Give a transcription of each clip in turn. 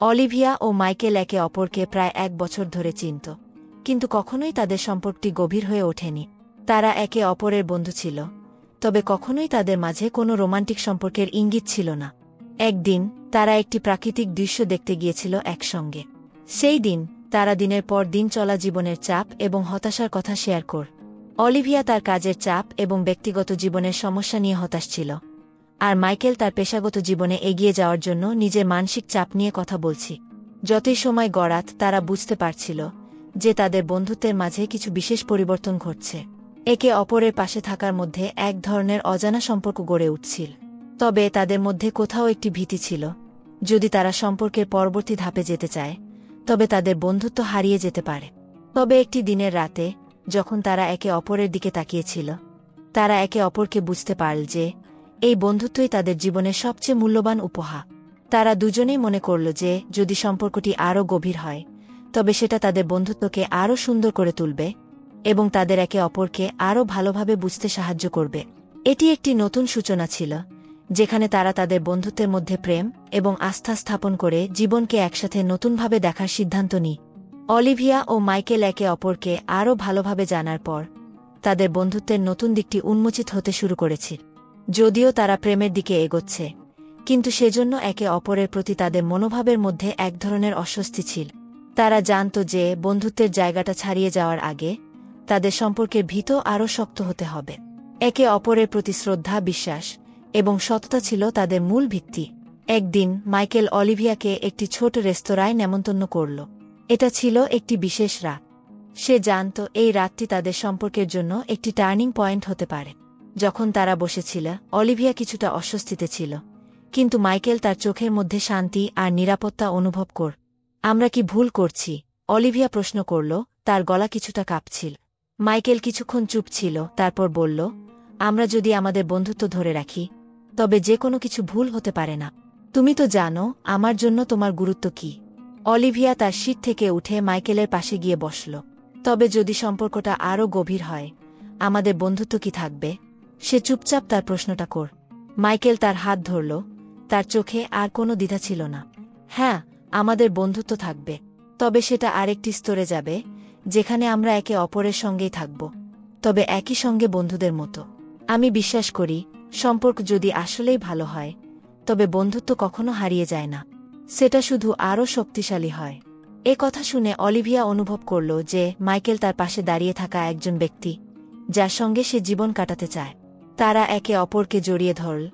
Olivia ও Michael একে অপরকে প্রায় ১ বছর ধরে চিনত, কিন্তু কখনোই তাদের সম্পর্কটি গভীর হয়ে ওঠেনি। তারা একে অপরের বন্ধু ছিল, তবে কখনোই তাদের মাঝে কোনো রোমান্টিক সম্পর্কের ইঙ্গিত ছিল না। একদিন তারা একটি প্রাকৃতিক দৃশ্য দেখতে গিয়েছিল একসঙ্গে। সেই দিন তারা দিনের পর দিন চলা জীবনের চাপ এবং হতাশার কথা শেয়ার কর। অলিভিয়া তার কাজের চাপ এবং ব্যক্তিগত জীবনের সমস্যা নিয়ে হতাশ ছিল, আর মাইকেল তার পেশাগত জীবনে এগিয়ে যাওয়ার জন্য নিজের মানসিক চাপ নিয়ে কথা বলছি। যতই সময় গড়াত, তারা বুঝতে পারছিল যে তাদের বন্ধুত্বের মাঝে কিছু বিশেষ পরিবর্তন ঘটছে। একে অপরের পাশে থাকার মধ্যে এক ধরনের অজানা সম্পর্ক গড়ে উঠছিল। তবে তাদের মধ্যে কোথাও একটি ভীতি ছিল, যদি তারা সম্পর্কের পরবর্তী ধাপে যেতে চায়, তবে তাদের বন্ধুত্ব হারিয়ে যেতে পারে। তবে একটি দিনের রাতে, যখন তারা একে অপরের দিকে তাকিয়েছিল, তারা একে অপরকে বুঝতে পারল যে এই বন্ধুত্বই তাদের জীবনের সবচেয়ে মূল্যবান উপহার। তারা দুজনেই মনে করল যে যদি সম্পর্কটি আরও গভীর হয়, তবে সেটা তাদের বন্ধুত্বকে আরও সুন্দর করে তুলবে এবং তাদের একে অপরকে আরও ভালোভাবে বুঝতে সাহায্য করবে। এটি একটি নতুন সূচনা ছিল, যেখানে তারা তাদের বন্ধুত্বের মধ্যে প্রেম এবং আস্থা স্থাপন করে জীবনকে একসাথে নতুনভাবে দেখার সিদ্ধান্ত নিই। অলিভিয়া ও মাইকেল একে অপরকে আরও ভালোভাবে জানার পর তাদের বন্ধুত্বের নতুন দিকটি উন্মোচিত হতে শুরু করেছে। যদিও তারা প্রেমের দিকে এগোচ্ছে, কিন্তু সেজন্য একে অপরের প্রতি তাদের মনোভাবের মধ্যে এক ধরনের অস্বস্তি ছিল। তারা জানত যে বন্ধুত্বের জায়গাটা ছাড়িয়ে যাওয়ার আগে তাদের সম্পর্কের ভিত আরও শক্ত হতে হবে। একে অপরের প্রতি শ্রদ্ধা, বিশ্বাস এবং সততা ছিল তাদের মূল ভিত্তি। একদিন মাইকেল অলিভিয়াকে একটি ছোট রেস্তোরাঁয় নেমন্তন্ন করল। এটা ছিল একটি বিশেষ রাত। সে জানত এই রাতটি তাদের সম্পর্কের জন্য একটি টার্নিং পয়েন্ট হতে পারে। যখন তারা বসেছিল, অলিভিয়া কিছুটা অস্বস্তিতে ছিল, কিন্তু মাইকেল তার চোখের মধ্যে শান্তি আর নিরাপত্তা অনুভব কর। আমরা কি ভুল করছি? অলিভিয়া প্রশ্ন করল, তার গলা কিছুটা কাঁপছিল। মাইকেল কিছুক্ষণ চুপ ছিল, তারপর বলল, আমরা যদি আমাদের বন্ধুত্ব ধরে রাখি, তবে যে কোনো কিছু ভুল হতে পারে না। তুমি তো জানো আমার জন্য তোমার গুরুত্ব কি। অলিভিয়া তার সিট থেকে উঠে মাইকেলের পাশে গিয়ে বসল। তবে যদি সম্পর্কটা আরও গভীর হয়, আমাদের বন্ধুত্ব কি থাকবে? সে চুপচাপ তার প্রশ্নটা কর। মাইকেল তার হাত ধরল, তার চোখে আর কোনো দ্বিধা ছিল না। হ্যাঁ, আমাদের বন্ধুত্ব থাকবে, তবে সেটা আরেকটি স্তরে যাবে, যেখানে আমরা একে অপরের সঙ্গেই থাকব, তবে একই সঙ্গে বন্ধুদের মতো। আমি বিশ্বাস করি, সম্পর্ক যদি আসলেই ভালো হয়, তবে বন্ধুত্ব কখনো হারিয়ে যায় না, সেটা শুধু আরও শক্তিশালী হয়। এ কথা শুনে অলিভিয়া অনুভব করল যে মাইকেল তার পাশে দাঁড়িয়ে থাকা একজন ব্যক্তি, যার সঙ্গে সে জীবন কাটাতে চায়। তারা একে অপরকে জড়িয়ে ধরল,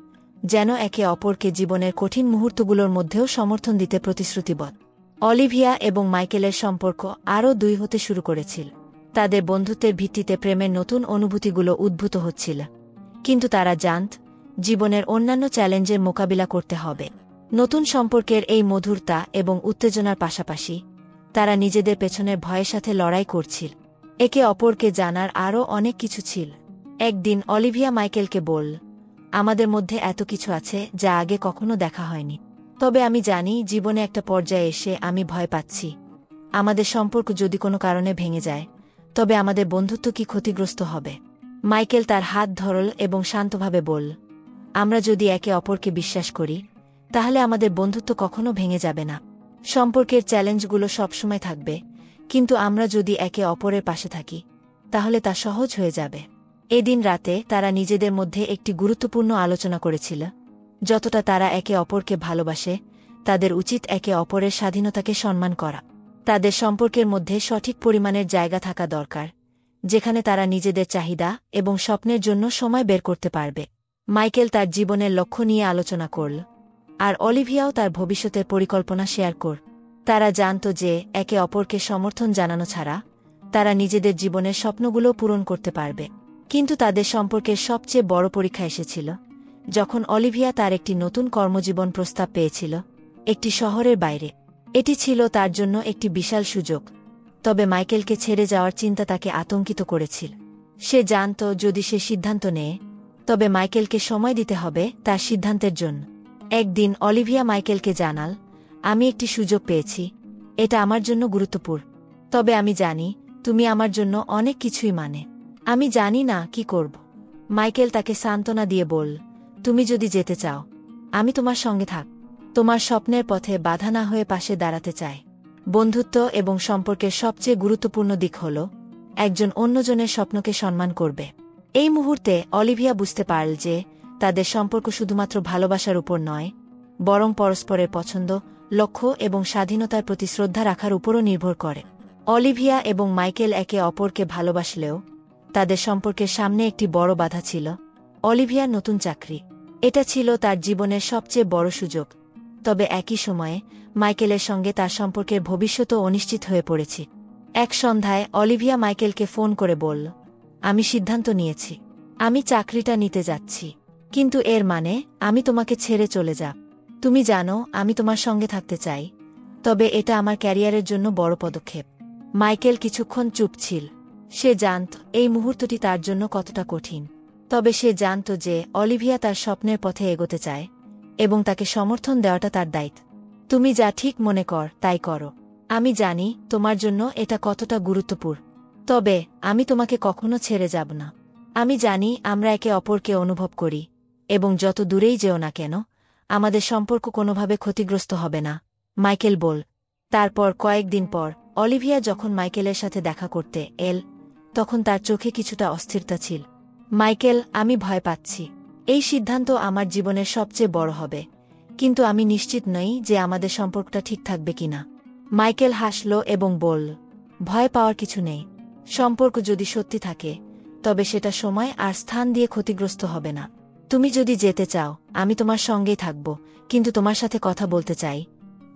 যেন একে অপরকে জীবনের কঠিন মুহূর্তগুলোর মধ্যেও সমর্থন দিতে প্রতিশ্রুতিবদ্ধ। অলিভিয়া এবং মাইকেলের সম্পর্ক আরও দুই হতে শুরু করেছিল। তাদের বন্ধুত্বের ভিত্তিতে প্রেমের নতুন অনুভূতিগুলো উদ্ভূত হচ্ছিল, কিন্তু তারা জানত জীবনের অন্যান্য চ্যালেঞ্জের মোকাবিলা করতে হবে। নতুন সম্পর্কের এই মধুরতা এবং উত্তেজনার পাশাপাশি তারা নিজেদের পেছনের ভয়ের সাথে লড়াই করছিল। একে অপরকে জানার আরও অনেক কিছু ছিল। একদিন অলিভিয়া মাইকেলকে বলল, আমাদের মধ্যে এত কিছু আছে যা আগে কখনো দেখা হয়নি। তবে আমি জানি জীবনে একটা পর্যায়ে এসে আমি ভয় পাচ্ছি, আমাদের সম্পর্ক যদি কোনো কারণে ভেঙে যায়, তবে আমাদের বন্ধুত্ব কি ক্ষতিগ্রস্ত হবে। মাইকেল তার হাত ধরল এবং শান্তভাবে বলল, আমরা যদি একে অপরকে বিশ্বাস করি, তাহলে আমাদের বন্ধুত্ব কখনো ভেঙে যাবে না। সম্পর্কের চ্যালেঞ্জগুলো সবসময় থাকবে, কিন্তু আমরা যদি একে অপরের পাশে থাকি, তাহলে তা সহজ হয়ে যাবে। এদিন রাতে তারা নিজেদের মধ্যে একটি গুরুত্বপূর্ণ আলোচনা করেছিল। যতটা তারা একে অপরকে ভালোবাসে, তাদের উচিত একে অপরের স্বাধীনতাকে সম্মান করা। তাদের সম্পর্কের মধ্যে সঠিক পরিমাণের জায়গা থাকা দরকার, যেখানে তারা নিজেদের চাহিদা এবং স্বপ্নের জন্য সময় বের করতে পারবে। মাইকেল তার জীবনের লক্ষ্য নিয়ে আলোচনা করল, আর অলিভিয়াও তার ভবিষ্যতের পরিকল্পনা শেয়ার কর। তারা জানত যে একে অপরকে সমর্থন জানানো ছাড়া তারা নিজেদের জীবনের স্বপ্নগুলো পূরণ করতে পারবে। কিন্তু তাদের সম্পর্কের সবচেয়ে বড় পরীক্ষা এসেছিল যখন অলিভিয়া তার একটি নতুন কর্মজীবন প্রস্তাব পেয়েছিল, একটি শহরের বাইরে। এটি ছিল তার জন্য একটি বিশাল সুযোগ, তবে মাইকেলকে ছেড়ে যাওয়ার চিন্তা তাকে আতঙ্কিত করেছিল। সে জানত যদি সে সিদ্ধান্ত নেয়, তবে মাইকেলকে সময় দিতে হবে তার সিদ্ধান্তের জন্য। একদিন অলিভিয়া মাইকেলকে জানাল, আমি একটি সুযোগ পেয়েছি, এটা আমার জন্য গুরুত্বপূর্ণ, তবে আমি জানি তুমি আমার জন্য অনেক কিছুই মানে। আমি জানি না কি করব। মাইকেল তাকে সান্ত্বনা দিয়ে বলল, তুমি যদি যেতে চাও, আমি তোমার সঙ্গে থাক। তোমার স্বপ্নের পথে বাধা না হয়ে পাশে দাঁড়াতে চায়। বন্ধুত্ব এবং সম্পর্কের সবচেয়ে গুরুত্বপূর্ণ দিক হল একজন অন্যজনের স্বপ্নকে সম্মান করবে। এই মুহূর্তে অলিভিয়া বুঝতে পারল যে তাদের সম্পর্ক শুধুমাত্র ভালোবাসার উপর নয়, বরং পরস্পরের পছন্দ, লক্ষ্য এবং স্বাধীনতার প্রতি শ্রদ্ধা রাখার উপরও নির্ভর করে। অলিভিয়া এবং মাইকেল একে অপরকে ভালোবাসলেও তাদের সম্পর্কের সামনে একটি বড় বাধা ছিল অলিভিয়ার নতুন চাকরি। এটা ছিল তার জীবনের সবচেয়ে বড় সুযোগ। তবে একই সময়ে মাইকেলের সঙ্গে তার সম্পর্কের ভবিষ্যতও অনিশ্চিত হয়ে পড়েছে। এক সন্ধ্যায় অলিভিয়া মাইকেলকে ফোন করে বলল, আমি সিদ্ধান্ত নিয়েছি, আমি চাকরিটা নিতে যাচ্ছি। কিন্তু এর মানে আমি তোমাকে ছেড়ে চলে যাব। তুমি জানো আমি তোমার সঙ্গে থাকতে চাই, তবে এটা আমার ক্যারিয়ারের জন্য বড় পদক্ষেপ। মাইকেল কিছুক্ষণ চুপ ছিল। সে জানত এই মুহূর্তটি তার জন্য কতটা কঠিন, তবে সে জানত যে অলিভিয়া তার স্বপ্নের পথে এগোতে চায় এবং তাকে সমর্থন দেওয়াটা তার দায়িত্ব। তুমি যা ঠিক মনে কর তাই করো। আমি জানি তোমার জন্য এটা কতটা গুরুত্বপূর্ণ, তবে আমি তোমাকে কখনো ছেড়ে যাব না। আমি জানি আমরা একে অপরকে অনুভব করি এবং যত দূরেই যেও না কেন আমাদের সম্পর্ক কোনোভাবে ক্ষতিগ্রস্ত হবে না, মাইকেল বল। তারপর কয়েকদিন পর অলিভিয়া যখন মাইকেলের সাথে দেখা করতে এল, তখন তার চোখে কিছুটা অস্থিরতা ছিল। মাইকেল, আমি ভয় পাচ্ছি। এই সিদ্ধান্ত আমার জীবনের সবচেয়ে বড় হবে, কিন্তু আমি নিশ্চিত নই যে আমাদের সম্পর্কটা ঠিক থাকবে কিনা। মাইকেল হাসল এবং বলল, ভয় পাওয়ার কিছু নেই। সম্পর্ক যদি সত্যি থাকে তবে সেটা সময় আর স্থান দিয়ে ক্ষতিগ্রস্ত হবে না। তুমি যদি যেতে চাও আমি তোমার সঙ্গেই থাকব, কিন্তু তোমার সাথে কথা বলতে চাই।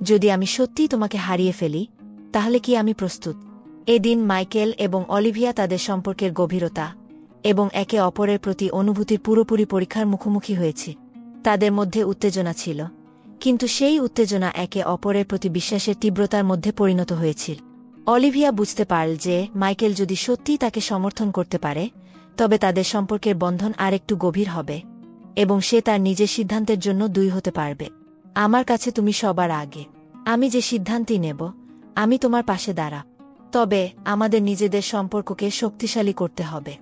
যদি আমি সত্যিই তোমাকে হারিয়ে ফেলি তাহলে কি আমি প্রস্তুত? এদিন মাইকেল এবং অলিভিয়া তাদের সম্পর্কের গভীরতা এবং একে অপরের প্রতি অনুভূতির পুরোপুরি পরীক্ষার মুখোমুখি হয়েছে। তাদের মধ্যে উত্তেজনা ছিল, কিন্তু সেই উত্তেজনা একে অপরের প্রতি বিশ্বাসের তীব্রতার মধ্যে পরিণত হয়েছিল। অলিভিয়া বুঝতে পারল যে মাইকেল যদি সত্যিই তাকে সমর্থন করতে পারে তবে তাদের সম্পর্কের বন্ধন আরেকটু গভীর হবে এবং সে তার নিজের সিদ্ধান্তের জন্য দুই হতে পারবে। আমার কাছে তুমি সবার আগে। আমি যে সিদ্ধান্তই নেব আমি তোমার পাশে দাঁড়া, তবে আমাদের নিজেদের সম্পর্ককে শক্তিশালী করতে হবে।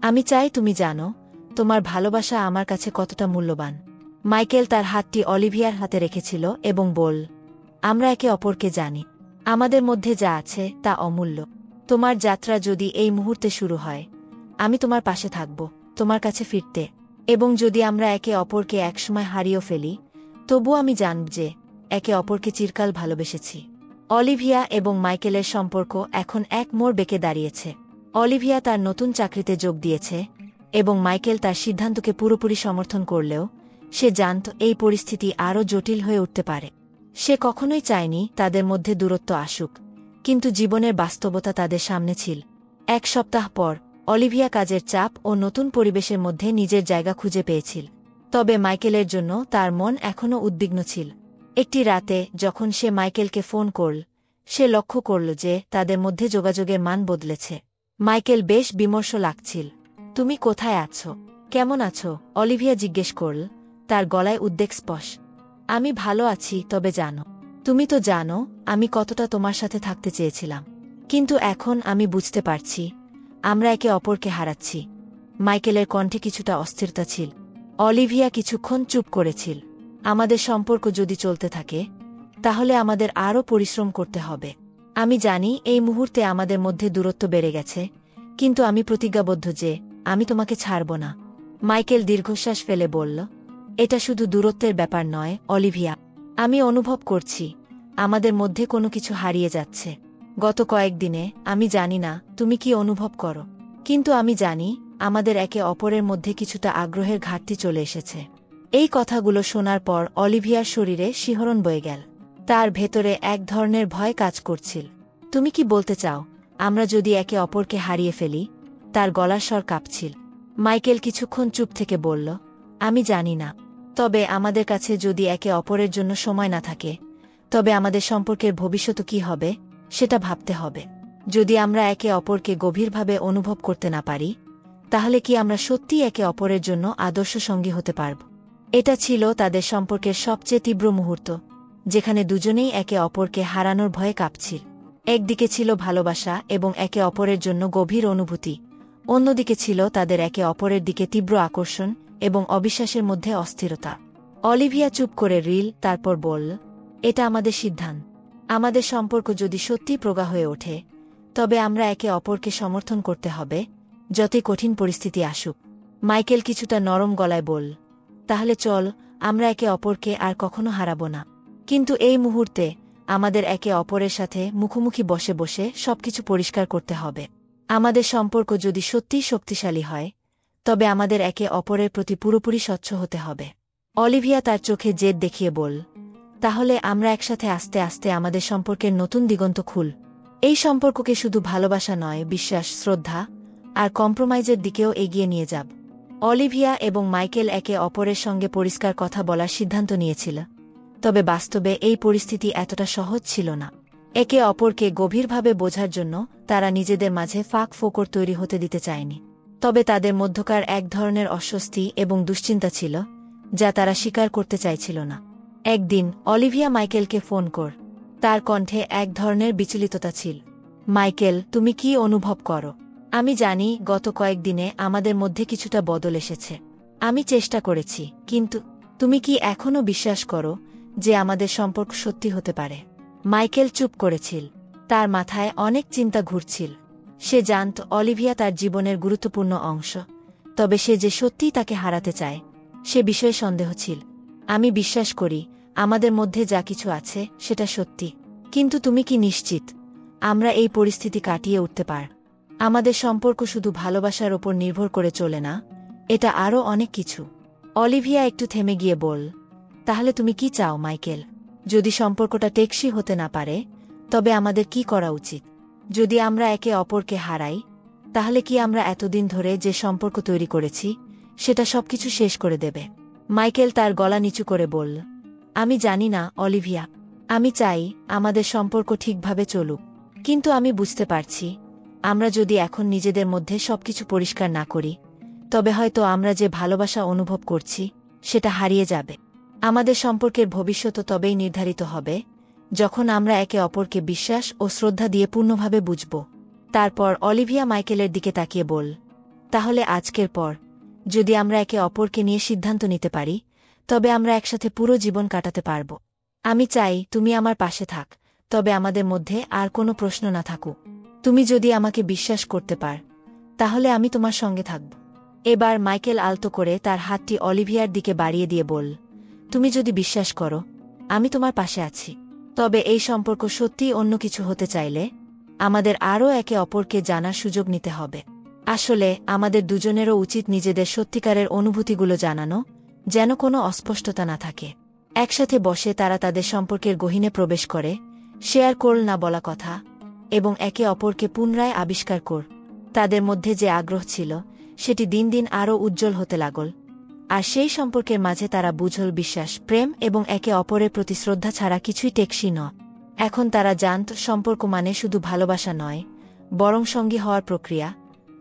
আমি চাই তুমি জানো তোমার ভালোবাসা আমার কাছে কতটা মূল্যবান। মাইকেল তার হাতটি অলিভিয়ার হাতে রেখেছিল এবং বলল, আমরা একে অপরকে জানি। আমাদের মধ্যে যা আছে তা অমূল্য। তোমার যাত্রা যদি এই মুহূর্তে শুরু হয় আমি তোমার পাশে থাকব, তোমার কাছে ফিরতে। এবং যদি আমরা একে অপরকে একসময় হারিয়েও ফেলি তবুও আমি জানব যে একে অপরকে চিরকাল ভালোবেসেছি। অলিভিয়া এবং মাইকেলের সম্পর্ক এখন এক মোড় বেঁকে দাঁড়িয়েছে। অলিভিয়া তার নতুন চাকরিতে যোগ দিয়েছে এবং মাইকেল তার সিদ্ধান্তকে পুরোপুরি সমর্থন করলেও সে জানত এই পরিস্থিতি আরও জটিল হয়ে উঠতে পারে। সে কখনোই চায়নি তাদের মধ্যে দূরত্ব আসুক, কিন্তু জীবনের বাস্তবতা তাদের সামনে ছিল। এক সপ্তাহ পর অলিভিয়া কাজের চাপ ও নতুন পরিবেশের মধ্যে নিজের জায়গা খুঁজে পেয়েছিল, তবে মাইকেলের জন্য তার মন এখনও উদ্বিগ্ন ছিল। একটি রাতে যখন সে মাইকেলকে ফোন করল, সে লক্ষ্য করল যে তাদের মধ্যে যোগাযোগের মান বদলেছে। মাইকেল বেশ বিমর্ষ লাগছিল। তুমি কোথায় আছো? কেমন আছো? অলিভিয়া জিজ্ঞেস করল, তার গলায় উদ্বেগ স্পষ্ট। আমি ভালো আছি, তবে জানো, তুমি তো জানো আমি কতটা তোমার সাথে থাকতে চেয়েছিলাম, কিন্তু এখন আমি বুঝতে পারছি আমরা একে অপরকে হারাচ্ছি। মাইকেলের কণ্ঠে কিছুটা অস্থিরতা ছিল। অলিভিয়া কিছুক্ষণ চুপ করেছিল। আমাদের সম্পর্ক যদি চলতে থাকে তাহলে আমাদের আরও পরিশ্রম করতে হবে। আমি জানি এই মুহূর্তে আমাদের মধ্যে দূরত্ব বেড়ে গেছে, কিন্তু আমি প্রতিজ্ঞাবদ্ধ যে আমি তোমাকে ছাড়ব না। মাইকেল দীর্ঘশ্বাস ফেলে বলল, এটা শুধু দূরত্বের ব্যাপার নয় অলিভিয়া। আমি অনুভব করছি আমাদের মধ্যে কোনো কিছু হারিয়ে যাচ্ছে। গত কয়েকদিনে আমি জানি না তুমি কি অনুভব করো, কিন্তু আমি জানি আমাদের একে অপরের মধ্যে কিছুটা আগ্রহের ঘাটতি চলে এসেছে। এই কথাগুলো শোনার পর অলিভিয়ার শরীরে শিহরণ বয়ে গেল। তার ভেতরে এক ধরনের ভয় কাজ করছিল। তুমি কি বলতে চাও আমরা যদি একে অপরকে হারিয়ে ফেলি? তার গলার স্বর কাঁপছিল। মাইকেল কিছুক্ষণ চুপ থেকে বলল, আমি জানি না, তবে আমাদের কাছে যদি একে অপরের জন্য সময় না থাকে তবে আমাদের সম্পর্কের ভবিষ্যৎ কি হবে সেটা ভাবতে হবে। যদি আমরা একে অপরকে গভীরভাবে অনুভব করতে না পারি তাহলে কি আমরা সত্যিই একে অপরের জন্য আদর্শ সঙ্গী হতে পারব? এটা ছিল তাদের সম্পর্কের সবচেয়ে তীব্র মুহূর্ত, যেখানে দুজনেই একে অপরকে হারানোর ভয়ে কাঁপছিল। একদিকে ছিল ভালোবাসা এবং একে অপরের জন্য গভীর অনুভূতি, অন্যদিকে ছিল তাদের একে অপরের দিকে তীব্র আকর্ষণ এবং অবিশ্বাসের মধ্যে অস্থিরতা। অলিভিয়া চুপ করে রিল, তারপর বলল, এটা আমাদের সিদ্ধান্ত। আমাদের সম্পর্ক যদি সত্যিই প্রগাঢ় হয়ে ওঠে, তবে আমরা একে অপরকে সমর্থন করতে হবে, যতই কঠিন পরিস্থিতি আসুক। মাইকেল কিছুটা নরম গলায় বলল, তাহলে চল, আমরা একে অপরকে আর কখনো হারাব না। কিন্তু এই মুহূর্তে আমাদের একে অপরের সাথে মুখোমুখি বসে বসে সবকিছু পরিষ্কার করতে হবে। আমাদের সম্পর্ক যদি সত্যিই শক্তিশালী হয়, তবে আমাদের একে অপরের প্রতি পুরোপুরি স্বচ্ছ হতে হবে। অলিভিয়া তার চোখে জেদ দেখিয়ে বলল, তাহলে আমরা একসাথে আস্তে আস্তে আমাদের সম্পর্কের নতুন দিগন্ত খুল। এই সম্পর্ককে শুধু ভালোবাসা নয়, বিশ্বাস, শ্রদ্ধা আর কম্প্রোমাইজের দিকেও এগিয়ে নিয়ে যাব। অলিভিয়া এবং মাইকেল একে অপরের সঙ্গে পরিষ্কার কথা বলার সিদ্ধান্ত নিয়েছিল, তবে বাস্তবে এই পরিস্থিতি এতটা সহজ ছিল না। একে অপরকে গভীরভাবে বোঝার জন্য তারা নিজেদের মাঝে ফাঁক ফোকর তৈরি হতে দিতে চায়নি। তবে তাদের মধ্যকার এক ধরনের অস্বস্তি এবং দুশ্চিন্তা ছিল, যা তারা স্বীকার করতে চাইছিল না। একদিন অলিভিয়া মাইকেলকে ফোন কর। তার কণ্ঠে এক ধরনের বিচলিততা ছিল। মাইকেল, তুমি কি অনুভব করো? আমি জানি গত কয়েকদিনে আমাদের মধ্যে কিছুটা বদল এসেছে। আমি চেষ্টা করেছি, কিন্তু তুমি কি এখনও বিশ্বাস করো যে আমাদের সম্পর্ক সত্যি হতে পারে? মাইকেল চুপ করেছিল। তার মাথায় অনেক চিন্তা ঘুরছিল। সে জানত অলিভিয়া তার জীবনের গুরুত্বপূর্ণ অংশ, তবে সে যে সত্যিই তাকে হারাতে চায়, সে বিষয়ে সন্দেহ ছিল। আমি বিশ্বাস করি আমাদের মধ্যে যা কিছু আছে সেটা সত্যি, কিন্তু তুমি কি নিশ্চিত আমরা এই পরিস্থিতি কাটিয়ে উঠতে পার? আমাদের সম্পর্ক শুধু ভালোবাসার ওপর নির্ভর করে চলে না, এটা আরও অনেক কিছু। অলিভিয়া একটু থেমে গিয়ে বল, তাহলে তুমি কি চাও মাইকেল? যদি সম্পর্কটা টেকসই হতে না পারে, তবে আমাদের কি করা উচিত? যদি আমরা একে অপরকে হারাই, তাহলে কি আমরা এতদিন ধরে যে সম্পর্ক তৈরি করেছি সেটা সবকিছু শেষ করে দেবে? মাইকেল তার গলা নিচু করে বলল, আমি জানি না অলিভিয়া, আমি চাই আমাদের সম্পর্ক ঠিকভাবে চলুক, কিন্তু আমি বুঝতে পারছি আমরা যদি এখন নিজেদের মধ্যে সবকিছু পরিষ্কার না করি, তবে হয়তো আমরা যে ভালোবাসা অনুভব করছি সেটা হারিয়ে যাবে। আমাদের সম্পর্কের ভবিষ্যৎ তবেই নির্ধারিত হবে যখন আমরা একে অপরকে বিশ্বাস ও শ্রদ্ধা দিয়ে পূর্ণভাবে বুঝব। তারপর অলিভিয়া মাইকেলের দিকে তাকিয়ে বল, তাহলে আজকের পর যদি আমরা একে অপরকে নিয়ে সিদ্ধান্ত নিতে পারি, তবে আমরা একসাথে পুরো জীবন কাটাতে পারব। আমি চাই তুমি আমার পাশে থাক, তবে আমাদের মধ্যে আর কোনো প্রশ্ন না থাকুক। তুমি যদি আমাকে বিশ্বাস করতে পার, তাহলে আমি তোমার সঙ্গে থাকব। এবার মাইকেল আলতো করে তার হাতটি অলিভিয়ার দিকে বাড়িয়ে দিয়ে বল, তুমি যদি বিশ্বাস করো আমি তোমার পাশে আছি। তবে এই সম্পর্ক সত্যিই অন্য কিছু হতে চাইলে আমাদের আরও একে অপরকে জানার সুযোগ নিতে হবে। আসলে আমাদের দুজনেরও উচিত নিজেদের সত্যিকারের অনুভূতিগুলো জানানো, যেন কোনো অস্পষ্টতা না থাকে। একসাথে বসে তারা তাদের সম্পর্কের গহীনে প্রবেশ করে, শেয়ার করল না বলা কথা, এবং একে অপরকে পুনরায় আবিষ্কার কর। তাদের মধ্যে যে আগ্রহ ছিল সেটি দিন দিন আরও উজ্জ্বল হতে লাগল, আর সেই সম্পর্কের মাঝে তারা বুঝল বিশ্বাস, প্রেম এবং একে অপরের প্রতি শ্রদ্ধা ছাড়া কিছুই টেকসই নয়। এখন তারা জানত সম্পর্ক মানে শুধু ভালোবাসা নয়, বরং সঙ্গী হওয়ার প্রক্রিয়া,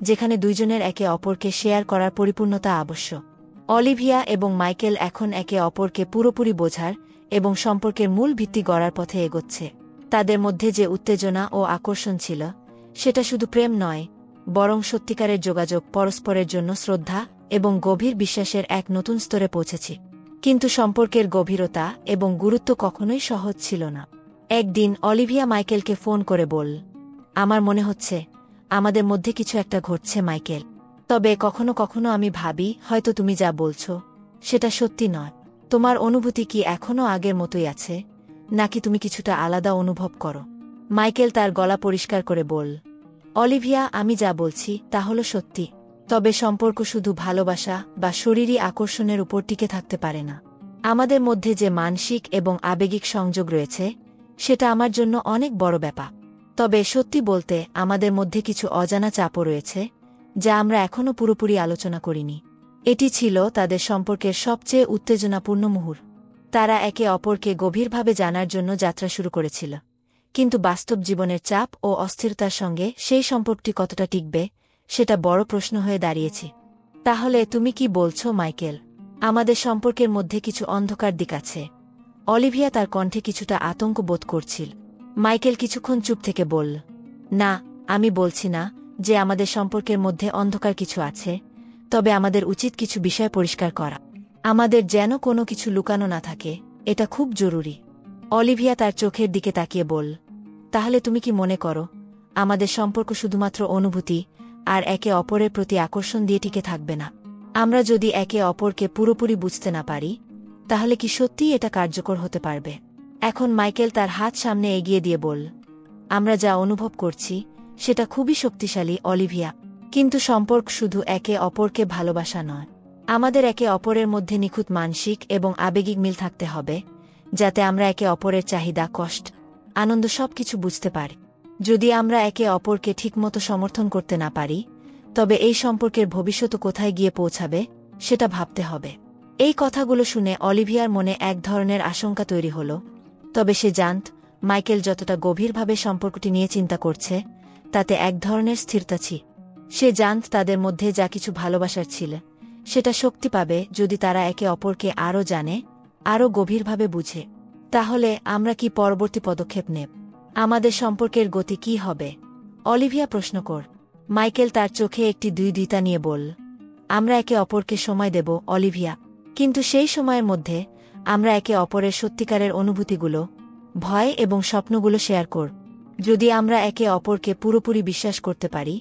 যেখানে দুইজনের একে অপরকে শেয়ার করার পরিপূর্ণতা আবশ্যক। অলিভিয়া এবং মাইকেল এখন একে অপরকে পুরোপুরি বোঝার এবং সম্পর্কের মূল ভিত্তি গড়ার পথে এগোচ্ছে। তাদের মধ্যে যে উত্তেজনা ও আকর্ষণ ছিল সেটা শুধু প্রেম নয়, বরং সত্যিকারের যোগাযোগ, পরস্পরের জন্য শ্রদ্ধা এবং গভীর বিশ্বাসের এক নতুন স্তরে পৌঁছেছে। কিন্তু সম্পর্কের গভীরতা এবং গুরুত্ব কখনোই সহজ ছিল না। একদিন অলিভিয়া মাইকেলকে ফোন করে বল, আমার মনে হচ্ছে আমাদের মধ্যে কিছু একটা ঘটছে মাইকেল। তবে কখনো কখনো আমি ভাবি হয়তো তুমি যা বলছো সেটা সত্যি নয়। তোমার অনুভূতি কি এখনও আগের মতোই আছে, নাকি তুমি কিছুটা আলাদা অনুভব করো? মাইকেল তার গলা পরিষ্কার করে বল, অলিভিয়া, আমি যা বলছি তা হলো সত্যি, তবে সম্পর্ক শুধু ভালোবাসা বা শরীরী আকর্ষণের উপর টিকে থাকতে পারে না। আমাদের মধ্যে যে মানসিক এবং আবেগিক সংযোগ রয়েছে সেটা আমার জন্য অনেক বড় ব্যাপার। তবে সত্যি বলতে আমাদের মধ্যে কিছু অজানা চাপও রয়েছে, যা আমরা এখনও পুরোপুরি আলোচনা করিনি। এটি ছিল তাদের সম্পর্কের সবচেয়ে উত্তেজনাপূর্ণ মুহূর্ত। তারা একে অপরকে গভীরভাবে জানার জন্য যাত্রা শুরু করেছিল, কিন্তু বাস্তব জীবনের চাপ ও অস্থিরতার সঙ্গে সেই সম্পর্কটি কতটা টিকবে সেটা বড় প্রশ্ন হয়ে দাঁড়িয়েছে। তাহলে তুমি কি বলছো মাইকেল, আমাদের সম্পর্কের মধ্যে কিছু অন্ধকার দিক আছে? অলিভিয়া তার কণ্ঠে কিছুটা আতঙ্ক বোধ করছিল। মাইকেল কিছুক্ষণ চুপ থেকে বলল, না, আমি বলছি না যে আমাদের সম্পর্কের মধ্যে অন্ধকার কিছু আছে, তবে আমাদের উচিত কিছু বিষয় পরিষ্কার করা। আমাদের যেন কোনো কিছু লুকানো না থাকে, এটা খুব জরুরি। অলিভিয়া তার চোখের দিকে তাকিয়ে বল, তাহলে তুমি কি মনে করো আমাদের সম্পর্ক শুধুমাত্র অনুভূতি আর একে অপরের প্রতি আকর্ষণ দিয়ে টিকে থাকবে না? আমরা যদি একে অপরকে পুরোপুরি বুঝতে না পারি, তাহলে কি সত্যিই এটা কার্যকর হতে পারবে? এখন মাইকেল তার হাত সামনে এগিয়ে দিয়ে বল, আমরা যা অনুভব করছি সেটা খুবই শক্তিশালী অলিভিয়া, কিন্তু সম্পর্ক শুধু একে অপরকে ভালোবাসা নয়। আমাদের একে অপরের মধ্যে নিখুঁত মানসিক এবং আবেগিক মিল থাকতে হবে, যাতে আমরা একে অপরের চাহিদা, কষ্ট, আনন্দ সবকিছু বুঝতে পারি। যদি আমরা একে অপরকে ঠিকমতো সমর্থন করতে না পারি, তবে এই সম্পর্কের ভবিষ্যৎ কোথায় গিয়ে পৌঁছাবে সেটা ভাবতে হবে। এই কথাগুলো শুনে অলিভিয়ার মনে এক ধরনের আশঙ্কা তৈরি হল, তবে সে জানত মাইকেল যতটা গভীরভাবে সম্পর্কটি নিয়ে চিন্তা করছে, তাতে এক ধরনের স্থিরতা ছিল। সে জানত তাদের মধ্যে যা কিছু ভালোবাসার ছিল, সেটা শক্তি পাবে যদি তারা একে অপরকে আরও জানে, আরও গভীরভাবে বুঝে। তাহলে আমরা কি পরবর্তী পদক্ষেপ নেব? আমাদের সম্পর্কের গতি কি হবে? অলিভিয়া প্রশ্ন কর। মাইকেল তার চোখে একটি দ্বিধা নিয়ে বল, আমরা একে অপরকে সময় দেব অলিভিয়া, কিন্তু সেই সময়ের মধ্যে আমরা একে অপরের সত্যিকারের অনুভূতিগুলো, ভয় এবং স্বপ্নগুলো শেয়ার কর। যদি আমরা একে অপরকে পুরোপুরি বিশ্বাস করতে পারি,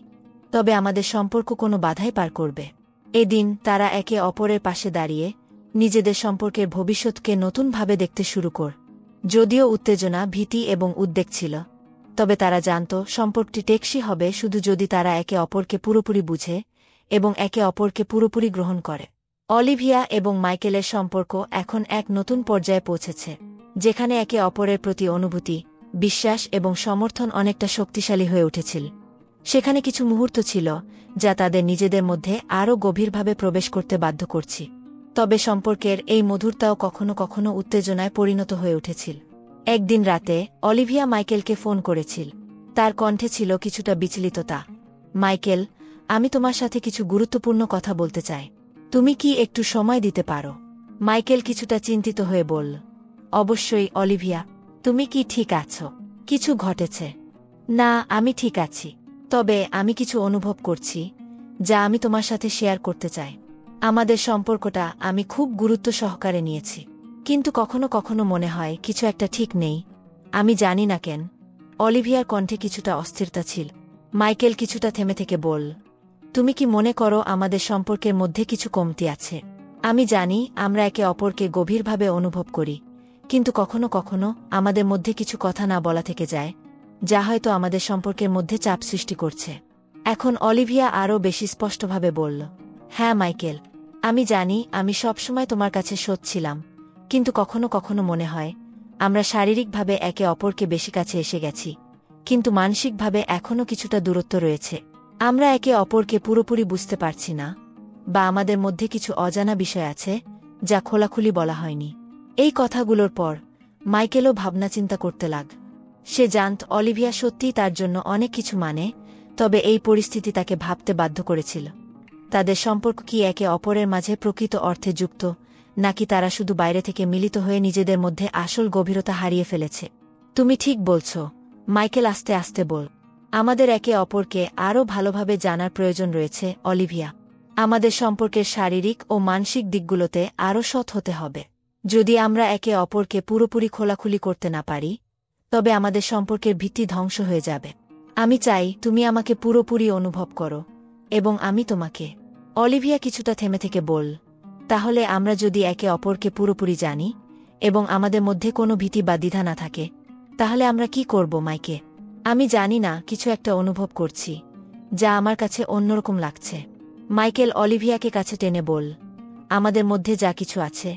তবে আমাদের সম্পর্ক কোনো বাধাই পার করবে। এদিন তারা একে অপরের পাশে দাঁড়িয়ে নিজেদের সম্পর্কের ভবিষ্যৎকে নতুনভাবে দেখতে শুরু কর। যদিও উত্তেজনা, ভীতি এবং উদ্বেগ ছিল, তবে তারা জানত সম্পর্কটি টেকসই হবে শুধু যদি তারা একে অপরকে পুরোপুরি বুঝে এবং একে অপরকে পুরোপুরি গ্রহণ করে। অলিভিয়া এবং মাইকেলের সম্পর্ক এখন এক নতুন পর্যায়ে পৌঁছেছে, যেখানে একে অপরের প্রতি অনুভূতি, বিশ্বাস এবং সমর্থন অনেকটা শক্তিশালী হয়ে উঠেছিল। সেখানে কিছু মুহূর্ত ছিল যা তাদের নিজেদের মধ্যে আরও গভীরভাবে প্রবেশ করতে বাধ্য করছি, তবে সম্পর্কের এই মধুরতাও কখনো কখনো উত্তেজনায় পরিণত হয়ে উঠেছিল। একদিন রাতে অলিভিয়া মাইকেলকে ফোন করেছিল। তার কণ্ঠে ছিল কিছুটা বিচলিততা। মাইকেল, আমি তোমার সাথে কিছু গুরুত্বপূর্ণ কথা বলতে চাই। তুমি কি একটু সময় দিতে পারো? মাইকেল কিছুটা চিন্তিত হয়ে বলল, অবশ্যই অলিভিয়া। তুমি কি ঠিক আছো? কিছু ঘটেছে? না, আমি ঠিক আছি, তবে আমি কিছু অনুভব করছি যা আমি তোমার সাথে শেয়ার করতে চাই। আমাদের সম্পর্কটা আমি খুব গুরুত্ব সহকারে নিয়েছি, কিন্তু কখনো কখনো মনে হয় কিছু একটা ঠিক নেই। আমি জানি না কেন। অলিভিয়ার কণ্ঠে কিছুটা অস্থিরতা ছিল। মাইকেল কিছুটা থেমে থেকে বল, তুমি কি মনে করো আমাদের সম্পর্কের মধ্যে কিছু কমতি আছে? আমি জানি আমরা একে অপরকে গভীরভাবে অনুভব করি, কিন্তু কখনো কখনো আমাদের মধ্যে কিছু কথা না বলা থেকে যায়, যা হয়তো আমাদের সম্পর্কের মধ্যে চাপ সৃষ্টি করছে। এখন অলিভিয়া আরও বেশি স্পষ্টভাবে বলল, হ্যাঁ মাইকেল, আমি জানি আমি সবসময় তোমার কাছে সৎ ছিলাম, কিন্তু কখনো কখনো মনে হয় আমরা শারীরিকভাবে একে অপরকে বেশি কাছে এসে গেছি, কিন্তু মানসিকভাবে এখনও কিছুটা দূরত্ব রয়েছে। আমরা একে অপরকে পুরোপুরি বুঝতে পারছি না, বা আমাদের মধ্যে কিছু অজানা বিষয় আছে যা খোলাখুলি বলা হয়নি। এই কথাগুলোর পর মাইকেলও ভাবনা চিন্তা করতে লাগ। সে জানত অলিভিয়া সত্যিই তার জন্য অনেক কিছু মানে, তবে এই পরিস্থিতি তাকে ভাবতে বাধ্য করেছিল। তাদের সম্পর্ক কি একে অপরের মাঝে প্রকৃত অর্থে যুক্ত, নাকি তারা শুধু বাইরে থেকে মিলিত হয়ে নিজেদের মধ্যে আসল গভীরতা হারিয়ে ফেলেছে? তুমি ঠিক বলছ, মাইকেল আস্তে আস্তে বল। আমাদের একে অপরকে আরও ভালোভাবে জানার প্রয়োজন রয়েছে অলিভিয়া। আমাদের সম্পর্কের শারীরিক ও মানসিক দিকগুলোতে আরও সৎ হতে হবে। যদি আমরা একে অপরকে পুরোপুরি খোলাখুলি করতে না পারি, তবে আমাদের সম্পর্কের ভিত্তি ধ্বংস হয়ে যাবে। আমি চাই তুমি আমাকে পুরোপুরি অনুভব করো, এবং আমি তোমাকে। অলিভিয়া কিছুটা থেমে থেকে বল, তাহলে আমরা যদি একে অপরকে পুরোপুরি জানি এবং আমাদের মধ্যে কোনো ভীতি বা দ্বিধা না থাকে, তাহলে আমরা কি করব মাইকে? আমি জানি না, কিছু একটা অনুভব করছি যা আমার কাছে অন্যরকম লাগছে। মাইকেল অলিভিয়াকে কাছে টেনে বল, আমাদের মধ্যে যা কিছু আছে,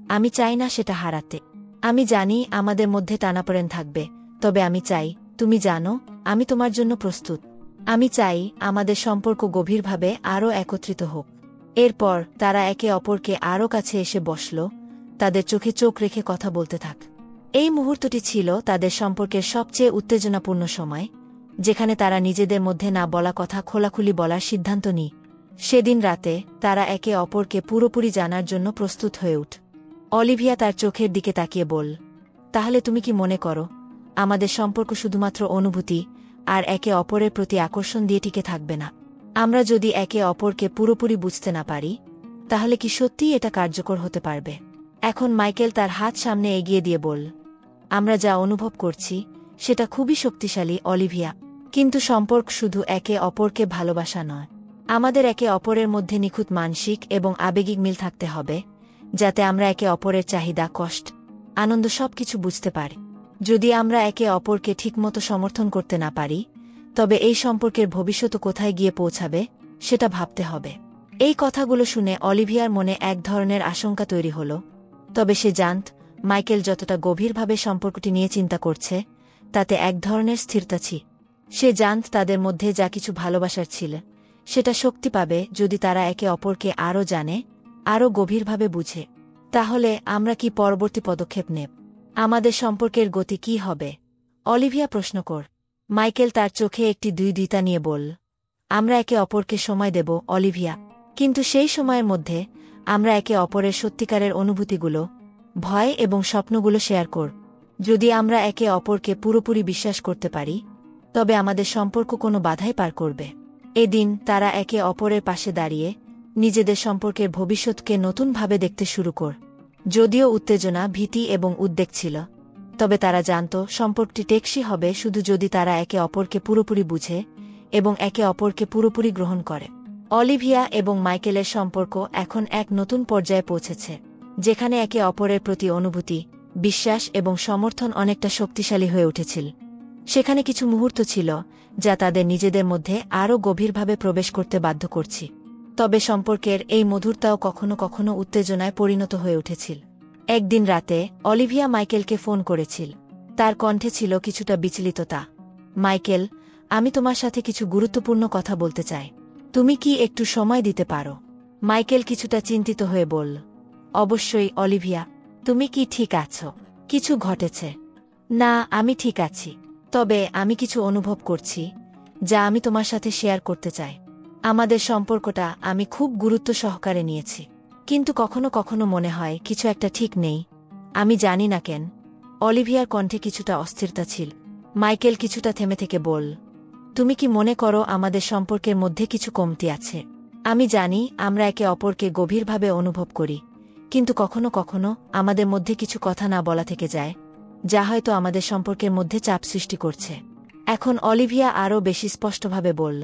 আমি চাই না সেটা হারাতে। আমি জানি আমাদের মধ্যে টানাপোড়েন থাকবে, তবে আমি চাই তুমি জানো আমি তোমার জন্য প্রস্তুত। আমি চাই আমাদের সম্পর্ক গভীরভাবে আরও একত্রিত হোক। এরপর তারা একে অপরকে আরও কাছে এসে বসল, তাদের চোখে চোখ রেখে কথা বলতে থাক। এই মুহূর্তটি ছিল তাদের সম্পর্কের সবচেয়ে উত্তেজনাপূর্ণ সময়, যেখানে তারা নিজেদের মধ্যে না বলা কথা খোলাখুলি বলার সিদ্ধান্ত নিই। সেদিন রাতে তারা একে অপরকে পুরোপুরি জানার জন্য প্রস্তুত হয়ে উঠ। অলিভিয়া তার চোখের দিকে তাকিয়ে বল, তাহলে তুমি কি মনে করো আমাদের সম্পর্ক শুধুমাত্র অনুভূতি আর একে অপরের প্রতি আকর্ষণ দিয়ে টিকে থাকবে না? আমরা যদি একে অপরকে পুরোপুরি বুঝতে না পারি, তাহলে কি সত্যিই এটা কার্যকর হতে পারবে? এখন মাইকেল তার হাত সামনে এগিয়ে দিয়ে বলল, আমরা যা অনুভব করছি সেটা খুবই শক্তিশালী, অলিভিয়া। কিন্তু সম্পর্ক শুধু একে অপরকে ভালোবাসা নয়। আমাদের একে অপরের মধ্যে নিখুঁত মানসিক এবং আবেগিক মিল থাকতে হবে, যাতে আমরা একে অপরের চাহিদা, কষ্ট, আনন্দ সবকিছু বুঝতে পারি। যদি আমরা একে অপরকে ঠিকমতো সমর্থন করতে না পারি, তবে এই সম্পর্কের ভবিষ্যৎ কোথায় গিয়ে পৌঁছাবে সেটা ভাবতে হবে। এই কথাগুলো শুনে অলিভিয়ার মনে এক ধরনের আশঙ্কা তৈরি হল। তবে সে জানত মাইকেল যতটা গভীরভাবে সম্পর্কটি নিয়ে চিন্তা করছে, তাতে এক ধরনের স্থিরতা ছিল। সে জানত তাদের মধ্যে যা কিছু ভালোবাসার ছিল, সেটা শক্তি পাবে যদি তারা একে অপরকে আরও জানে, আরও গভীরভাবে বুঝে। তাহলে আমরা কি পরবর্তী পদক্ষেপ নেব? আমাদের সম্পর্কের গতি কী হবে? অলিভিয়া প্রশ্ন কর। মাইকেল তার চোখে একটি দ্বিধা নিয়ে বলল, আমরা একে অপরকে সময় দেব, অলিভিয়া। কিন্তু সেই সময়ের মধ্যে আমরা একে অপরের সত্যিকারের অনুভূতিগুলো, ভয় এবং স্বপ্নগুলো শেয়ার কর। যদি আমরা একে অপরকে পুরোপুরি বিশ্বাস করতে পারি, তবে আমাদের সম্পর্ক কোনো বাধাই পার করবে। এদিন তারা একে অপরের পাশে দাঁড়িয়ে নিজেদের সম্পর্কের ভবিষ্যৎকে নতুনভাবে দেখতে শুরু কর। যদিও উত্তেজনা, ভীতি এবং উদ্বেগ ছিল, তবে তারা জানত সম্পর্কটি টেকসই হবে শুধু যদি তারা একে অপরকে পুরোপুরি বুঝে এবং একে অপরকে পুরোপুরি গ্রহণ করে। অলিভিয়া এবং মাইকেলের সম্পর্ক এখন এক নতুন পর্যায়ে পৌঁছেছে, যেখানে একে অপরের প্রতি অনুভূতি, বিশ্বাস এবং সমর্থন অনেকটা শক্তিশালী হয়ে উঠেছিল। সেখানে কিছু মুহূর্ত ছিল যা তাদের নিজেদের মধ্যে আরও গভীরভাবে প্রবেশ করতে বাধ্য করছি। তবে সম্পর্কের এই মধুরতাও কখনো কখনো উত্তেজনায় পরিণত হয়ে উঠেছিল। একদিন রাতে অলিভিয়া মাইকেলকে ফোন করেছিল। তার কণ্ঠে ছিল কিছুটা বিচলিততা। মাইকেল, আমি তোমার সাথে কিছু গুরুত্বপূর্ণ কথা বলতে চাই। তুমি কি একটু সময় দিতে পারো? মাইকেল কিছুটা চিন্তিত হয়ে বলল, অবশ্যই অলিভিয়া। তুমি কি ঠিক আছো? কিছু ঘটেছে? না, আমি ঠিক আছি। তবে আমি কিছু অনুভব করছি যা আমি তোমার সাথে শেয়ার করতে চাই। আমাদের সম্পর্কটা আমি খুব গুরুত্ব সহকারে নিয়েছি, কিন্তু কখনো কখনো মনে হয় কিছু একটা ঠিক নেই। আমি জানি না কেন। অলিভিয়ার কণ্ঠে কিছুটা অস্থিরতা ছিল। মাইকেল কিছুটা থেমে থেকে বলল, তুমি কি মনে করো আমাদের সম্পর্কের মধ্যে কিছু কমতি আছে? আমি জানি আমরা একে অপরকে গভীরভাবে অনুভব করি, কিন্তু কখনো কখনো আমাদের মধ্যে কিছু কথা না বলা থেকে যায়, যা হয়তো আমাদের সম্পর্কের মধ্যে চাপ সৃষ্টি করছে। এখন অলিভিয়া আরও বেশি স্পষ্টভাবে বলল,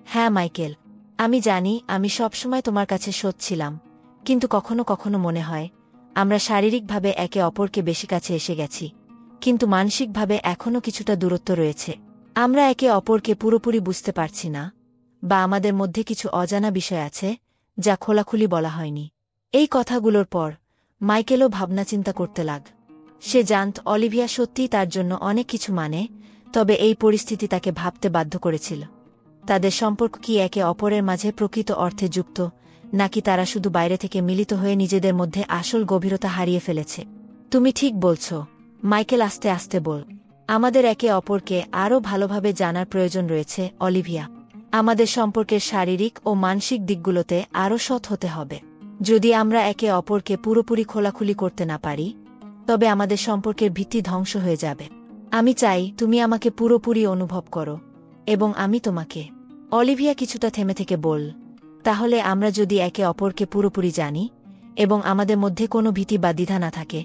হ্যাঁ মাইকেল, আমি জানি আমি সবসময় তোমার কাছে সৎ ছিলাম, কিন্তু কখনো কখনো মনে হয় আমরা শারীরিকভাবে একে অপরকে বেশি কাছে এসে গেছি, কিন্তু মানসিকভাবে এখনও কিছুটা দূরত্ব রয়েছে। আমরা একে অপরকে পুরোপুরি বুঝতে পারছি না, বা আমাদের মধ্যে কিছু অজানা বিষয় আছে যা খোলাখুলি বলা হয়নি। এই কথাগুলোর পর মাইকেলও ভাবনাচিন্তা করতে লাগ। সে জানত অলিভিয়া সত্যিই তার জন্য অনেক কিছু মানে, তবে এই পরিস্থিতি তাকে ভাবতে বাধ্য করেছিল। তাদের সম্পর্ক কি একে অপরের মাঝে প্রকৃত অর্থে যুক্ত, নাকি তারা শুধু বাইরে থেকে মিলিত হয়ে নিজেদের মধ্যে আসল গভীরতা হারিয়ে ফেলেছে? তুমি ঠিক বলছ, মাইকেল আস্তে আস্তে বল। আমাদের একে অপরকে আরও ভালোভাবে জানার প্রয়োজন রয়েছে, অলিভিয়া। আমাদের সম্পর্কের শারীরিক ও মানসিক দিকগুলোতে আরও সৎ হতে হবে। যদি আমরা একে অপরকে পুরোপুরি খোলাখুলি করতে না পারি, তবে আমাদের সম্পর্কের ভিত্তি ধ্বংস হয়ে যাবে। আমি চাই তুমি আমাকে পুরোপুরি অনুভব করো, এবং আমি তোমাকে। অলিভিয়া কিছুটা থেমে থেকে বল, তাহলে আমরা যদি একে অপরকে পুরোপুরি জানি এবং আমাদের মধ্যে কোনো ভীতি বা দ্বিধা না থাকে,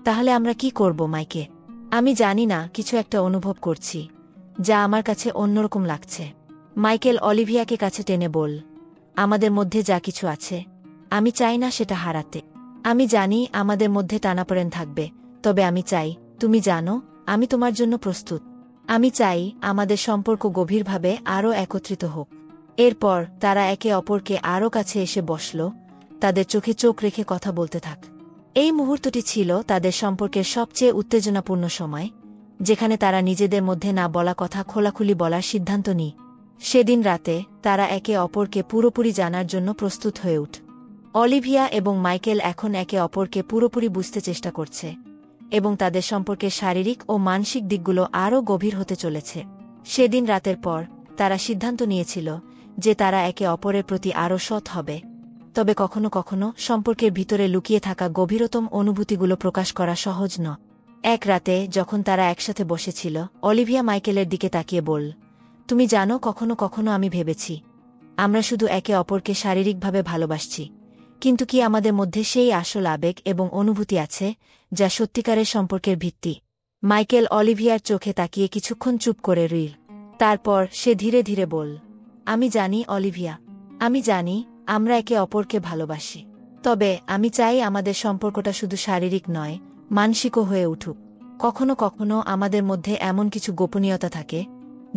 তাহলে আমরা কি করব মাইকে? আমি জানি না, কিছু একটা অনুভব করছি যা আমার কাছে অন্যরকম লাগছে। মাইকেল অলিভিয়াকে কাছে টেনে বল, আমাদের মধ্যে যা কিছু আছে, আমি চাই না সেটা হারাতে। আমি জানি আমাদের মধ্যে টানাপোড়েন থাকবে, তবে আমি চাই তুমি জানো আমি তোমার জন্য প্রস্তুত। আমি চাই আমাদের সম্পর্ক গভীরভাবে আরও একত্রিত হোক। এরপর তারা একে অপরকে আরও কাছে এসে বসল, তাদের চোখে চোখ রেখে কথা বলতে থাক। এই মুহূর্তটি ছিল তাদের সম্পর্কের সবচেয়ে উত্তেজনাপূর্ণ সময়, যেখানে তারা নিজেদের মধ্যে না বলা কথা খোলাখুলি বলার সিদ্ধান্ত নিই। সেদিন রাতে তারা একে অপরকে পুরোপুরি জানার জন্য প্রস্তুত হয়ে উঠ। অলিভিয়া এবং মাইকেল এখন একে অপরকে পুরোপুরি বুঝতে চেষ্টা করছে, এবং তাদের সম্পর্কের শারীরিক ও মানসিক দিকগুলো আরও গভীর হতে চলেছে। সেদিন রাতের পর তারা সিদ্ধান্ত নিয়েছিল যে তারা একে অপরের প্রতি আরও সৎ হবে। তবে কখনো কখনো সম্পর্কের ভিতরে লুকিয়ে থাকা গভীরতম অনুভূতিগুলো প্রকাশ করা সহজ নয়। এক রাতে যখন তারা একসাথে বসেছিল, অলিভিয়া মাইকেলের দিকে তাকিয়ে বলল, তুমি জানো, কখনো কখনো আমি ভেবেছি আমরা শুধু একে অপরকে শারীরিকভাবে ভালোবাসছি, কিন্তু কি আমাদের মধ্যে সেই আসল আবেগ এবং অনুভূতি আছে যা সত্যিকারের সম্পর্কের ভিত্তি? মাইকেল অলিভিয়ার চোখে তাকিয়ে কিছুক্ষণ চুপ করে রইল। তারপর সে ধীরে ধীরে বলল, আমি জানি অলিভিয়া, আমি জানি আমরা একে অপরকে ভালোবাসি। তবে আমি চাই আমাদের সম্পর্কটা শুধু শারীরিক নয়, মানসিকও হয়ে উঠুক। কখনো কখনো আমাদের মধ্যে এমন কিছু গোপনীয়তা থাকে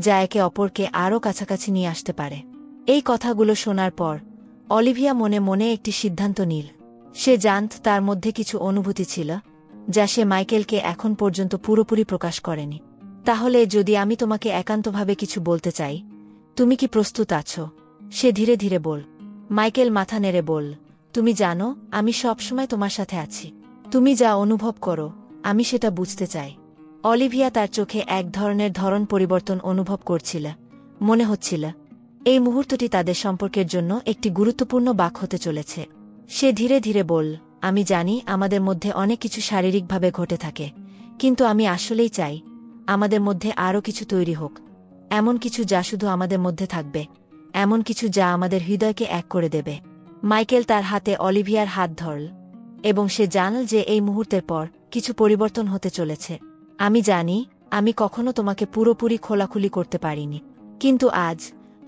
যা একে অপরকে আরও কাছাকাছি নিয়ে আসতে পারে। এই কথাগুলো শোনার পর অলিভিয়া মনে মনে একটি সিদ্ধান্ত নিল। সে জানত তার মধ্যে কিছু অনুভূতি ছিল যা সে মাইকেলকে এখন পর্যন্ত পুরোপুরি প্রকাশ করেনি। তাহলে যদি আমি তোমাকে একান্তভাবে কিছু বলতে চাই, তুমি কি প্রস্তুত আছো? সে ধীরে ধীরে বল। মাইকেল মাথা নেড়ে বল, তুমি জানো আমি সবসময় তোমার সাথে আছি। তুমি যা অনুভব করো আমি সেটা বুঝতে চাই। অলিভিয়া তার চোখে এক ধরনের ধরন পরিবর্তন অনুভব করছিল। মনে হচ্ছিল এই মুহূর্তটি তাদের সম্পর্কের জন্য একটি গুরুত্বপূর্ণ বাঁক হতে চলেছে। সে ধীরে ধীরে বল, আমি জানি আমাদের মধ্যে অনেক কিছু শারীরিকভাবে ঘটে থাকে, কিন্তু আমি আসলেই চাই আমাদের মধ্যে আরও কিছু তৈরি হোক। এমন কিছু যা শুধু আমাদের মধ্যে থাকবে, এমন কিছু যা আমাদের হৃদয়কে এক করে দেবে। মাইকেল তার হাতে অলিভিয়ার হাত ধরল এবং সে জানল যে এই মুহূর্তের পর কিছু পরিবর্তন হতে চলেছে। আমি জানি আমি কখনো তোমাকে পুরোপুরি খোলাখুলি করতে পারিনি, কিন্তু আজ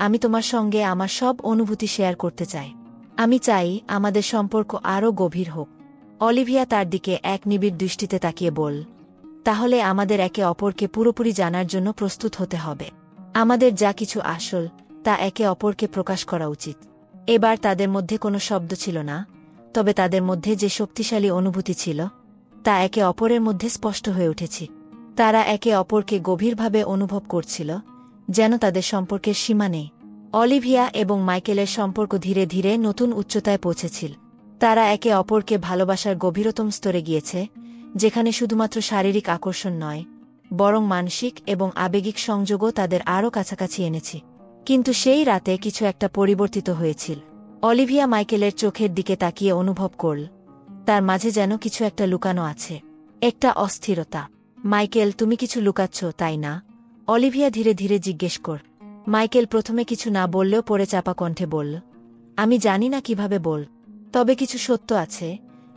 আমি তোমার সঙ্গে আমার সব অনুভূতি শেয়ার করতে চাই। আমি চাই আমাদের সম্পর্ক আরও গভীর হোক। অলিভিয়া তার দিকে এক নিবিড় দৃষ্টিতে তাকিয়ে বল, তাহলে আমাদের একে অপরকে পুরোপুরি জানার জন্য প্রস্তুত হতে হবে। আমাদের যা কিছু আসল তা একে অপরকে প্রকাশ করা উচিত। এবার তাদের মধ্যে কোনো শব্দ ছিল না, তবে তাদের মধ্যে যে শক্তিশালী অনুভূতি ছিল তা একে অপরের মধ্যে স্পষ্ট হয়ে উঠেছে। তারা একে অপরকে গভীরভাবে অনুভব করছিল, যেন তাদের সম্পর্কের সীমা নেই। অলিভিয়া এবং মাইকেলের সম্পর্ক ধীরে ধীরে নতুন উচ্চতায় পৌঁছেছিল। তারা একে অপরকে ভালোবাসার গভীরতম স্তরে গিয়েছে, যেখানে শুধুমাত্র শারীরিক আকর্ষণ নয়, বরং মানসিক এবং আবেগিক সংযোগও তাদের আরও কাছাকাছি এনেছে। কিন্তু সেই রাতে কিছু একটা পরিবর্তিত হয়েছিল। অলিভিয়া মাইকেলের চোখের দিকে তাকিয়ে অনুভব করল তার মাঝে যেন কিছু একটা লুকানো আছে, একটা অস্থিরতা। মাইকেল, তুমি কিছু লুকাচ্ছ, তাই না? অলিভিয়া ধীরে ধীরে জিজ্ঞেস কর। মাইকেল প্রথমে কিছু না বললেও পরে চাপা কণ্ঠে বলল, আমি জানি না কিভাবে বল, তবে কিছু সত্য আছে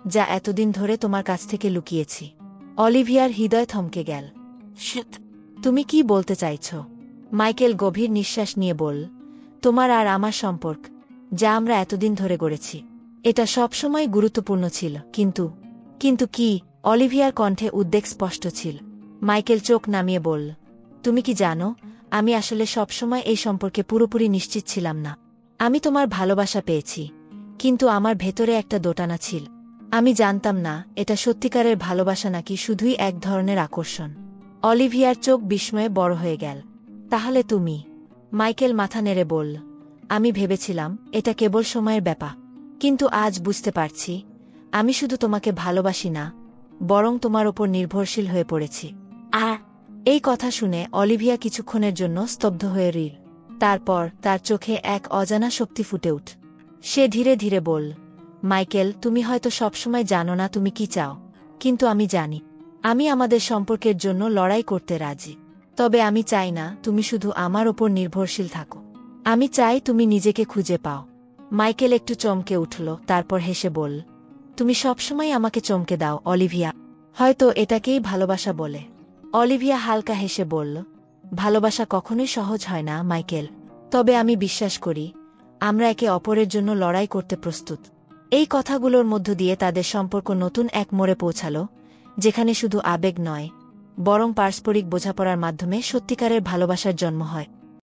যা এতদিন ধরে তোমার কাছ থেকে লুকিয়েছি। অলিভিয়ার হৃদয় থমকে গেল। তুমি কি বলতে চাইছ? মাইকেল গভীর নিঃশ্বাস নিয়ে বল, তোমার আর আমার সম্পর্ক যা আমরা এতদিন ধরে গড়েছি, এটা সবসময় গুরুত্বপূর্ণ ছিল। কিন্তু কি? অলিভিয়ার কণ্ঠে উদ্বেগ স্পষ্ট ছিল। মাইকেল চোখ নামিয়ে বলল, তুমি কি জানো, আমি আসলে সবসময় এই সম্পর্কে পুরোপুরি নিশ্চিত ছিলাম না। আমি তোমার ভালোবাসা পেয়েছি, কিন্তু আমার ভেতরে একটা দোটানা ছিল। আমি জানতাম না এটা সত্যিকারের ভালোবাসা নাকি শুধুই এক ধরনের আকর্ষণ। অলিভিয়ার চোখ বিস্ময়ে বড় হয়ে গেল। তাহলে তুমি? মাইকেল মাথা নেড়ে বলল, আমি ভেবেছিলাম এটা কেবল সময়ের ব্যাপার, কিন্তু আজ বুঝতে পারছি আমি শুধু তোমাকে ভালোবাসি না, বরং তোমার ওপর নির্ভরশীল হয়ে পড়েছি। এই কথা শুনে অলিভিয়া কিছুক্ষণের জন্য স্তব্ধ হয়ে রইল। তারপর তার চোখে এক অজানা শক্তি ফুটে উঠ। সে ধীরে ধীরে বলল, মাইকেল, তুমি হয়তো সবসময় জানো না তুমি কি চাও, কিন্তু আমি জানি। আমি আমাদের সম্পর্কের জন্য লড়াই করতে রাজি। তবে আমি চাই না তুমি শুধু আমার ওপর নির্ভরশীল থাকো, আমি চাই তুমি নিজেকে খুঁজে পাও। মাইকেল একটু চমকে উঠল, তারপর হেসে বলল, তুমি সবসময় আমাকে চমকে দাও অলিভিয়া। হয়তো এটাকেই ভালোবাসা বলে। অলিভিয়া হালকা হেসে বলল, ভালোবাসা কখনোই সহজ হয় না মাইকেল, তবে আমি বিশ্বাস করি আমরা একে অপরের জন্য লড়াই করতে প্রস্তুত। এই কথাগুলোর মধ্য দিয়ে তাদের সম্পর্ক নতুন এক মোড়ে পৌঁছাল, যেখানে শুধু আবেগ নয়, বরং পারস্পরিক বোঝাপড়ার মাধ্যমে সত্যিকারের ভালোবাসার জন্ম হয়।